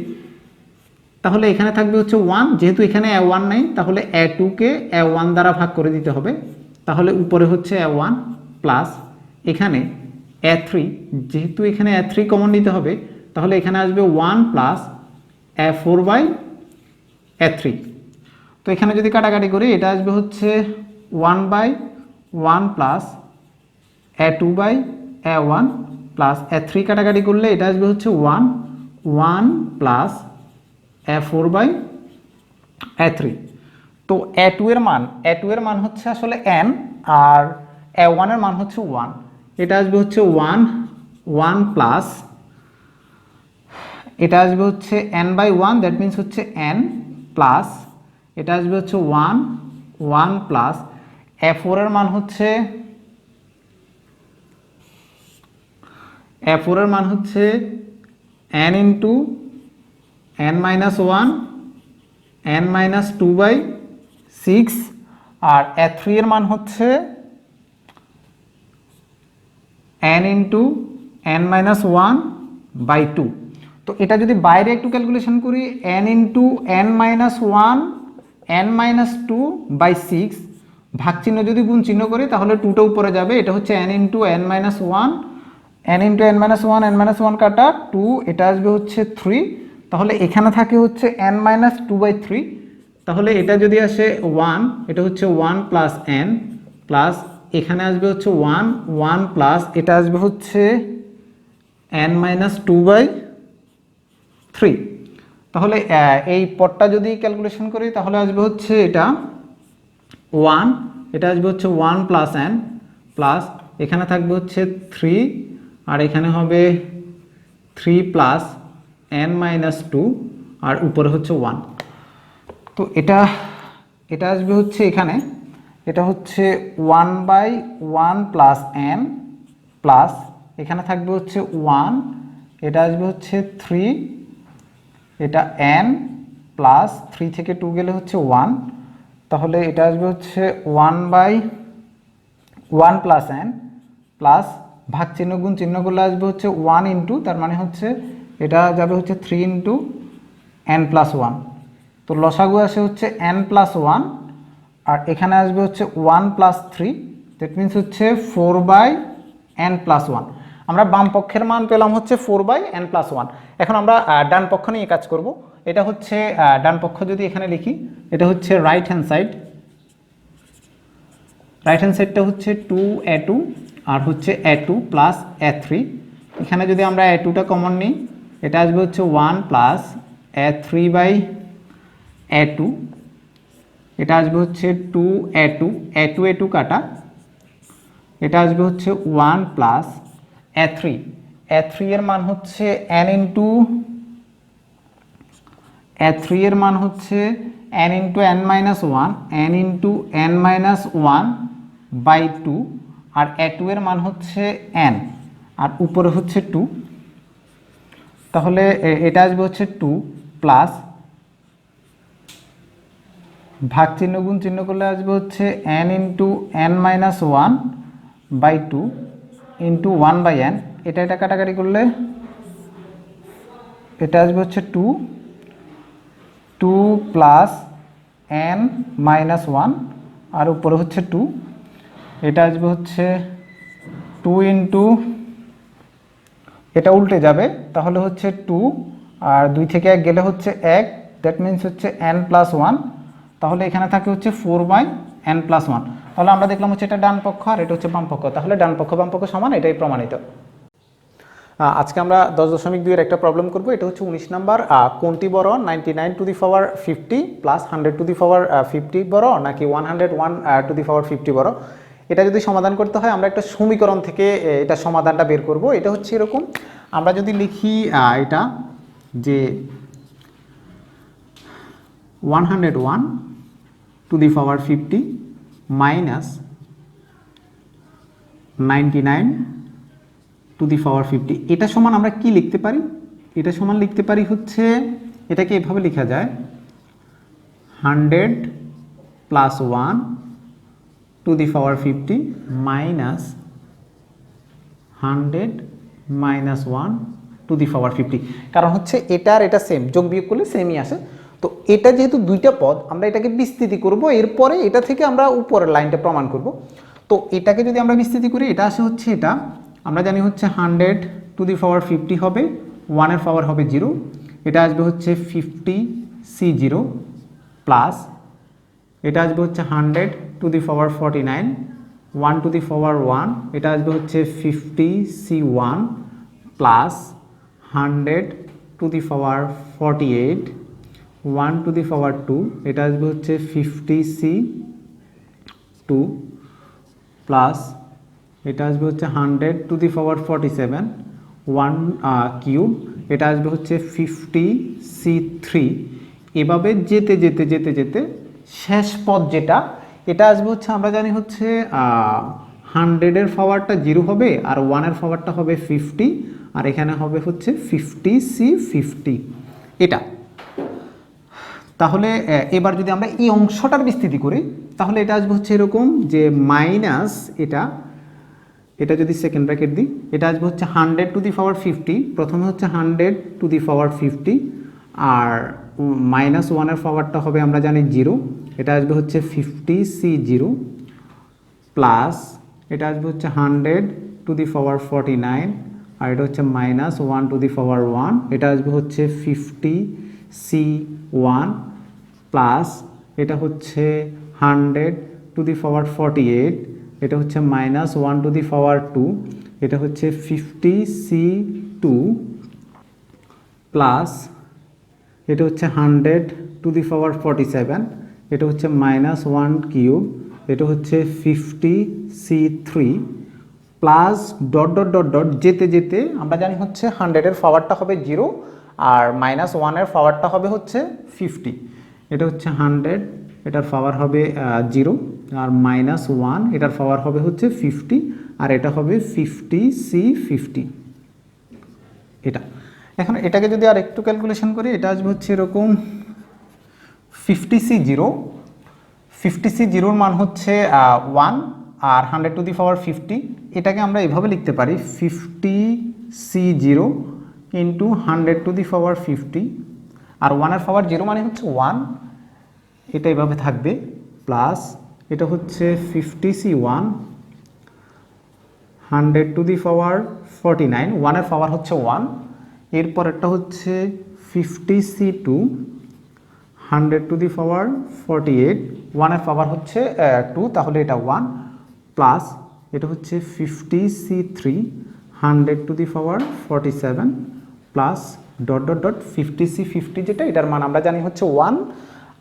তাহলে এখানে থাকবে হচ্ছে 1, যেহেতু এখানে a1 নেই, তাহলে a2কে a1 দ্বারা ভাগ করে দিতে হবে, তাহলে উপরে হচ্ছে a1, প্লাস এখানে a3, যেহেতু এখানে a3 কমন নিতে হবে, তাহলে এখানে আসবে 1 প্লাস a4/a2, A3। তো এখানে যদি কাটাকাটি করি এটা আসবে হচ্ছে 1/1 প্লাস A2/A1 প্লাস A3 কাটাকাটি করলে এটা আসবে হচ্ছে 1 প্লাস A4/A3। তো A2 এর মান হচ্ছে আসলে n, আর A1 এর মান হচ্ছে 1। এটা আসবে হচ্ছে 1 প্লাস, এটা আসবে হচ্ছে n/1, দ্যাট মিনস হচ্ছে n প্লাস, এটা আসবে হচ্ছে 1 প্লাস A4 এর মান হচ্ছে n ইন্টু n-1 n-2/6, আর A3 এর মান হচ্ছে n ইন্টু n-1/2। তো এটা যদি বাইরে একটু ক্যালকুলেশন করি, n ইন্টু n-1 n-2/6, ভাগ চিহ্ন যদি গুণ চিহ্ন করি তাহলে 2টা উপরে যাবে, এটা হচ্ছে n ইন্টু n-1 n-1 কাটা 2, এটা আসবে হচ্ছে 3। তাহলে এখানে থাকে হচ্ছে n-2/3। তাহলে এটা যদি আসে 1, এটা হচ্ছে 1 প্লাস n প্লাস এখানে আসবে হচ্ছে 1 প্লাস এটা আসবে হচ্ছে n-2/3। তাহলে এই পদটা যদি ক্যালকুলেশন করি তাহলে আসবে হচ্ছে এটা 1, এটা আসবে হচ্ছে 1 প্লাস n প্লাস এখানে থাকবে হচ্ছে 3, আর এখানে হবে 3 প্লাস n-2, আর উপরে হচ্ছে 1। তো এটা আসবে হচ্ছে এখানে, এটা হচ্ছে 1/1 প্লাস n প্লাস এখানে থাকবে হচ্ছে 1, এটা আসবে হচ্ছে 3, এটা n প্লাস 3 থেকে 2 গেলে হচ্ছে 1। তাহলে এটা আসবে হচ্ছে 1/1 প্লাস n প্লাস ভাগ চিহ্ন গুণ চিহ্ন করলে আসবে হচ্ছে 1 ইন্টু, তার মানে হচ্ছে এটা যাবে হচ্ছে 3 ইন্টু n+1। তো লসাগু আসে হচ্ছে n+1, আর এখানে আসবে হচ্ছে 1 প্লাস 3, দ্যাট মিনস হচ্ছে 4/n+1। আমরা বাম পক্ষের মান পেলাম হচ্ছে 4/n+1। এখন আমরা ডান পক্ষ নিয়ে কাজ করব। এটা হচ্ছে ডান পক্ষ, যদি এখানে লিখি এটা হচ্ছে রাইট হ্যান্ড সাইডটা হচ্ছে 2A2 আর হচ্ছে A2 প্লাস A3। এখানে যদি আমরা A2টা কমন নিই এটা আসবে হচ্ছে 1 প্লাস A3/A2, এটা আসবে হচ্ছে 2A2, A2 কাটা, এটা আসবে হচ্ছে 1 প্লাস A3 এর মান হচ্ছে n ইন্টু A3 এর মান হচ্ছে n into n-1 n into n-1/2, আর A2 এর মান হচ্ছে n, আর উপরে হচ্ছে 2। তাহলে এটা আসবে হচ্ছে 2 প্লাস ভাগ চিহ্ন গুণ চিহ্ন করলে আসবে হচ্ছে n into n-1/2 into 1/n, এটা কাটাকাটি করলে এটা আসবে হচ্ছে 2 প্লাস n-1, আর উপরে হচ্ছে 2, এটা আসবে হচ্ছে 2 ইন্টু, এটা উল্টে যাবে তাহলে হচ্ছে 2, আর 2 থেকে 1 গেলে হচ্ছে 1, দ্যাট মিনস হচ্ছে n+1। তাহলে এখানে থাকে হচ্ছে 4/n+1। তাহলে আমরা দেখলাম হচ্ছে এটা ডান পক্ষ আর এটা হচ্ছে বাম পক্ষ, তাহলে ডান পক্ষ বাম পক্ষ সমান, এটাই প্রমাণিত। আজকে আমরা 10.2 এর একটা প্রবলেম করব। এটা হচ্ছে 19 নাম্বার। কোনটি বড়, 99⁵ প্লাস 100⁵ বড় নাকি 101⁵ বড়? এটা যদি সমাধান করতে হয় আমরা একটা সমীকরণ থেকে এটা সমাধানটা বের করব। এটা হচ্ছে এরকম, আমরা যদি লিখি এটা যে 101⁵ মাইনাস 99⁵, এটা সমান আমরা কি লিখতে পারি? এটা সমান লিখতে পারি হচ্ছে, এটাকে এভাবে লেখা যায় 100 প্লাস 1⁵ মাইনাস 100 মাইনাস 1⁵। কারণ হচ্ছে এটা আর এটা সেম, যোগ বিয়োগ করলে সেমই আসে। তো এটা যেহেতু দুইটা পদ, আমরা এটাকে বিস্তৃতি করব, এরপরে এটা থেকে আমরা উপরের লাইনটা প্রমাণ করব। তো এটাকে যদি আমরা বিস্তৃতি করি এটা আসে হচ্ছে, এটা আমরা জানি হচ্ছে 100⁵ হবে, 1 এর পাওয়ার হবে 0, এটা আসবে হচ্ছে 50C0 প্লাস এটা আসবে হচ্ছে 100 to the power 49, 1 to the পাওয়ার 1, এটা আসবে হচ্ছে 50c1 plus 100 to the power 48, 1 to the power 2, এটা আসবে হচ্ছে 50c2 প্লাস এটা আসবে হচ্ছে 100 টু দি পাওয়ার 47, 1 কিউব, এটা আসবে হচ্ছে 50c3। এভাবে যেতে যেতে যেতে যেতে শেষ পদ যেটা, এটা আসবে হচ্ছে আমরা জানি হচ্ছে 100-এর পাওয়ারটা 0 হবে আর 1-এর পাওয়ারটা হবে 50, আর এখানে হবে হচ্ছে 50c50 এটা। তাহলে এবার যদি আমরা এই অংশটার বিস্তৃতি করি তাহলে এটা আসবে হচ্ছে এরকম যে মাইনাস এটা যদি সেকেন্ড ব্র্যাকেট দিই, এটা আসবে হচ্ছে 100 টু দি পাওয়ার 50, প্রথমে হচ্ছে 100 টু দি পাওয়ার 50 আর মাইনাস 1-এর পাওয়ারটা হবে আমরা জানি 0, এটা আসবে হচ্ছে 50c0 প্লাস এটা আসবে হচ্ছে 100 টু দি পাওয়ার 49 আর এটা হচ্ছে মাইনাস 1 টু দি পাওয়ার 1, এটা আসবে হচ্ছে 50c1 প্লাস এটা হচ্ছে 100 টু দি পাওয়ার 48, এটা হচ্ছে মাইনাস 1 টু দি পাওয়ার 2, এটা হচ্ছে 50c2 প্লাস এটা হচ্ছে 100 টু দি পাওয়ার 47, এটা হচ্ছে মাইনাস 1 কিউব, এটা হচ্ছে 50c3 plus dot dot dot dot যেতে যেতে আমরা জানি হচ্ছে 100-এর পাওয়ারটা হবে 0 আর মাইনাস 1-এর পাওয়ারটা হবে হচ্ছে 50, এটা হচ্ছে 100, এটার পাওয়ার হবে 0 আর মাইনাস 1 এটার পাওয়ার হবে হচ্ছে 50 আর এটা হবে 50c50 এটা। এখন এটাকে যদি আর একটু ক্যালকুলেশন করি এটা আসবে হচ্ছে এরকম 50c0-র মান হচ্ছে 1 আর 100 টু দি পাওয়ার 50, এটাকে আমরা এভাবে লিখতে পারি 50c0 into 100 to the power 50 আর 1-এর পাওয়ার 0 মানে হচ্ছে 1, এটা এভাবে থাকবে প্লাস এটা হচ্ছে 50c1 100 টু দি পাওয়ার 49, 1-এর পাওয়ার হচ্ছে 1, এরপর একটা হচ্ছে 50c2 100 টু দি পাওয়ার 48, 1-এর পাওয়ার হচ্ছে 2 তাহলে এটা 1 প্লাস এটা হচ্ছে 50c3 100 to the power 47 plus dot dot dot 50c50 যেটা এটার মান আমরা জানি হচ্ছে 1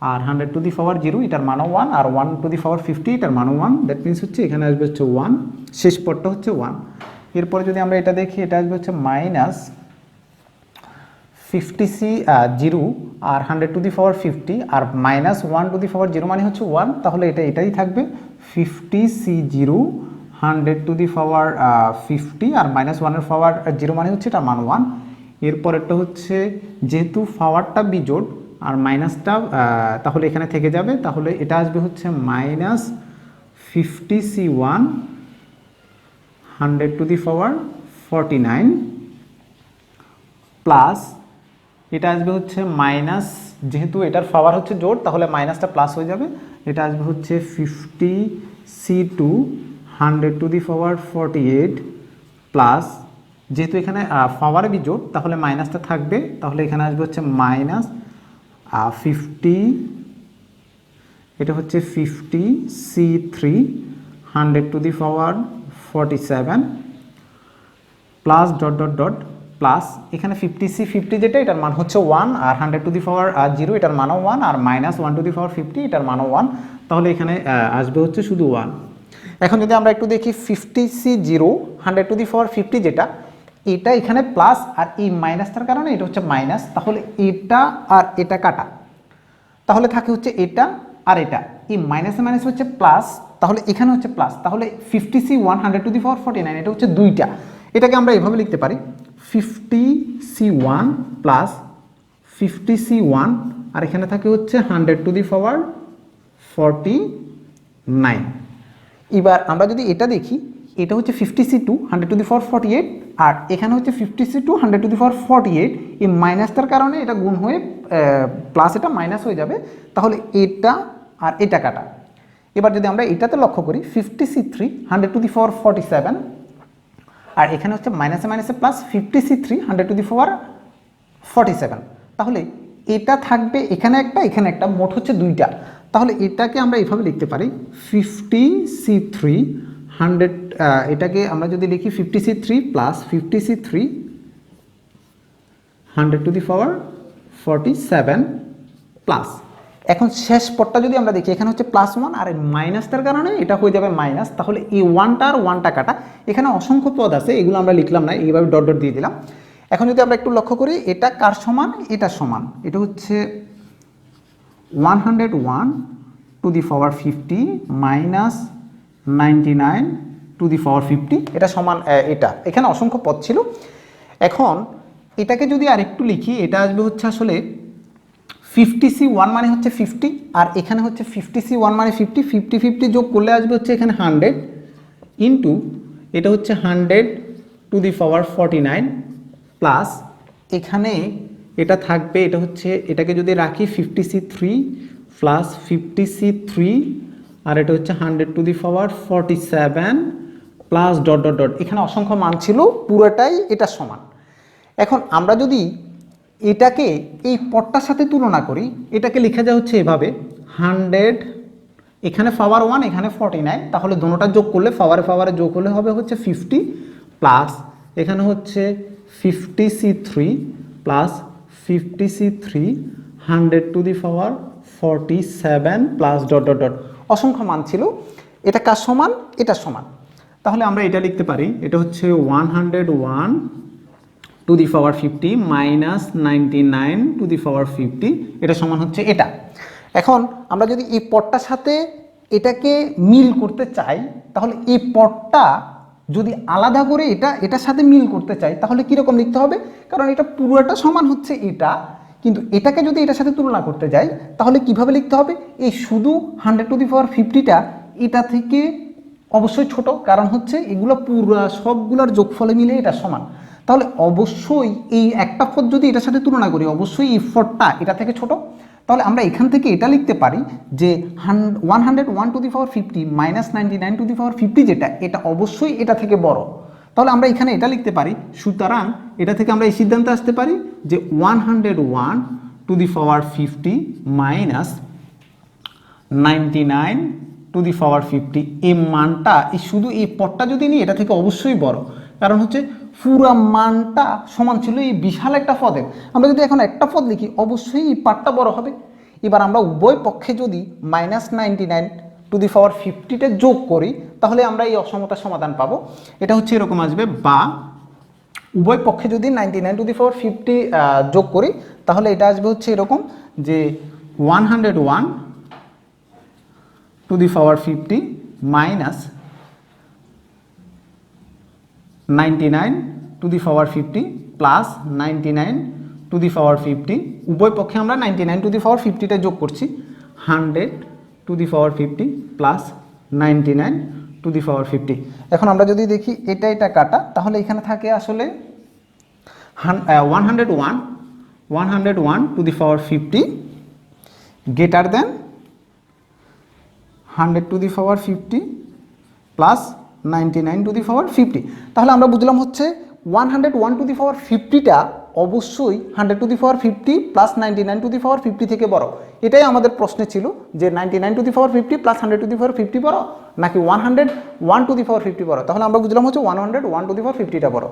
আর 100 টু দি পাওয়ার 0 এটার মানও 1 আর 1 টু দি পাওয়ার 50 এটার মানও 1, দ্যাট মিনস হচ্ছে এখানে আসবে হচ্ছে 1, শেষ পদটা হচ্ছে 1। এরপরে যদি আমরা এটা দেখি এটা আসবে হচ্ছে মাইনাস 50c0 আর 100 টু দি পাওয়ার 50 আর মাইনাস 1 টু দি পাওয়ার 0 মানে হচ্ছে 1, তাহলে এটাই থাকবে 50c0 100 টু দি পাওয়ার 50 আর মাইনাস 1-এর পাওয়ার 0 মানে হচ্ছে এটা মান 1। এরপর একটা হচ্ছে যেহেতু পাওয়ারটা বিজোড় আর মাইনাসটা তাহলে এখানে থেকে যাবে, তাহলে এটা আসবে হচ্ছে minus 50c1 100 to the power 49 plus এটা আসবে হচ্ছে মাইনাস, যেহেতু এটার পাওয়ার হচ্ছে জোড় তাহলে মাইনাসটা প্লাস হয়ে যাবে, এটা আসবে হচ্ছে 50c2 100 to the power 48 plus যেহেতু এখানে পাওয়ার বিজোড় তাহলে মাইনাসটা থাকবে, তাহলে এখানে আসবে হচ্ছে মাইনাস 50, এটা হচ্ছে 50c3 100 to the power 47 plus dot dot dot plus এখানে 50c50 যেটা এটার মান হচ্ছে 1 আর 100 টু দি পাওয়ার 0 এটার মানও 1 আর মাইনাস 1 টু দি পাওয়ার 50 এটার মানও 1, তাহলে এখানে আসবে হচ্ছে শুধু 1। এখন যদি আমরা একটু দেখি 50c0 100 টু দি পাওয়ার 50 যেটা এটা এখানে প্লাস আর এই মাইনাসটার কারণে এটা হচ্ছে মাইনাস, তাহলে এটা আর এটা কাটা, তাহলে থাকে হচ্ছে এটা আর এটা, এই মাইনাসে মাইনাস হচ্ছে প্লাস, তাহলে এখানে হচ্ছে প্লাস, তাহলে 50c1 100 টু দি পাওয়ার 49 এটা হচ্ছে দুইটা, এটাকে আমরা এভাবে লিখতে পারি 50c1 প্লাস 50c1 আর এখানে থাকে হচ্ছে 100 টু দি পাওয়ার 49। এবার আমরা যদি এটা দেখি এটা হচ্ছে 50c2 100 টু দি পাওয়ার 48 আর এখানে হচ্ছে 50c2 100 টু দি পাওয়ার 48, এই মাইনাসটার কারণে এটা গুণ হয়ে প্লাস এটা মাইনাস হয়ে যাবে, তাহলে এটা আর এটা কাটা। এবার যদি আমরা এটাতে লক্ষ্য করি 50c3 100 টু দি পাওয়ার 47 আর এখানে হচ্ছে মাইনাসে মাইনাসে প্লাস 50c3 100 টু দি পাওয়ার 47, তাহলে এটা থাকবে এখানে একটা, মোট হচ্ছে দুইটা। তাহলে এটাকে আমরা এইভাবে লিখতে পারি 50C3 100, এটাকে আমরা যদি লিখি 50C3 প্লাস 50C3 100⁴ প্লাস। এখন শেষ পদটা যদি আমরা দেখি, এখানে হচ্ছে +1 আর মাইনাসটার কারণে এটা হয়ে যাবে মাইনাস। তাহলে এই 1টা আর 1টা কাটা, এখানে অসংখ্য পদ আছে, এগুলো আমরা লিখলাম না, এইভাবে ডট ডট দিয়ে দিলাম। এখন যদি আমরা একটু লক্ষ্য করি, এটা কার সমান? এটা সমান, এটা হচ্ছে 101⁵ মাইনাস 99⁵, এটা সমান এটা। এখানে অসংখ্য পদ ছিল। এখন এটাকে যদি আরেকটু লিখি, এটা আসবে হচ্ছে আসলে 50C1 মানে হচ্ছে 50, আর এখানে হচ্ছে 50C1 মানে 50, 50 যোগ করলে আসবে হচ্ছে এখানে 100 ইন্টু এটা হচ্ছে 100⁴49 প্লাস এখানে এটা থাকবে, এটা হচ্ছে, এটাকে যদি রাখি 50C3 প্লাস 50C3 আর এটা হচ্ছে 100⁴47 প্লাস ডট ডট ডট, এখানে অসংখ্য মান ছিল, পুরোটাই এটা সমান। এখন আমরা যদি এটাকে এই পদটার সাথে তুলনা করি, এটাকে লেখা যায় হচ্ছে এভাবে 100, এখানে পাওয়ার 1 এখানে 49, তাহলে দুটোটা যোগ করলে পাওয়ারে যোগ করলে হবে হচ্ছে 50 প্লাস এখানে হচ্ছে 50C3 plus 50C3 100⁴47 plus dot dot dot, অসংখ্য মান ছিল। এটা কার সমান? এটা সমান। তাহলে আমরা এটা লিখতে পারি, এটা হচ্ছে 101⁵ মাইনাস 99⁵, এটা সমান হচ্ছে এটা। এখন আমরা যদি এই পদটার সাথে এটাকে মিল করতে চাই, তাহলে এই পদটা যদি আলাদা করে এটার সাথে মিল করতে চাই, তাহলে কীরকম লিখতে হবে? কারণ এটা পুরোটা সমান হচ্ছে এটা, কিন্তু এটাকে যদি এটার সাথে তুলনা করতে যাই, তাহলে কিভাবে লিখতে হবে? এই শুধু 100⁵ এটা থেকে অবশ্যই ছোট, কারণ হচ্ছে এগুলো পুরো সবগুলোর যোগফলে মিলে এটা সমান। তাহলে অবশ্যই এই একটা পদ যদি এটার সাথে তুলনা করি, অবশ্যই এই পদটা এটা থেকে ছোট। তাহলে আমরা এখান থেকে এটা লিখতে পারি যে 101⁵ মাইনাস 99⁵ যেটা, এটা অবশ্যই এটা থেকে বড়। তাহলে আমরা এখানে এটা লিখতে পারি, সুতরাং এটা থেকে আমরা এই সিদ্ধান্তে আসতে পারি যে 101⁵ মাইনাস 99⁵, এই মানটা এই শুধু এই পদটা যদি নিই, এটা থেকে অবশ্যই বড়, কারণ হচ্ছে পুরা মানটা সমান ছিল এই বিশাল একটা পদের। আমরা যদি এখন একটা পদ লিখি, অবশ্যই এই পার্টটা বড় হবে। এবার আমরা উভয় পক্ষে যদি মাইনাস 99⁵ যোগ করি, তাহলে আমরা এই অসমতার সমাধান পাবো। এটা হচ্ছে এরকম আসবে, বা উভয় পক্ষে যদি 99⁵ যোগ করি, তাহলে এটা আসবে হচ্ছে এরকম যে 101⁵ মাইনাস 99⁵ প্লাস 99⁵, উভয় পক্ষে আমরা 99⁵ যোগ করছি, 100⁵ প্লাস 99⁵। এখন আমরা যদি দেখি এটা কাটা, তাহলে এখানে থাকে আসলে 101⁵ গ্রেটার দেন 100⁵ প্লাস 99⁵। তাহলে আমরা বুঝলাম হচ্ছে 101⁵ অবশ্যই 100⁵ প্লাস 99⁵ থেকে বড়। এটাই আমাদের প্রশ্নে ছিল যে 99⁵ প্লাস 100⁵ বড় নাকি 101⁵ বড়। তাহলে আমরা বুঝলাম হচ্ছে 101⁵ বড়।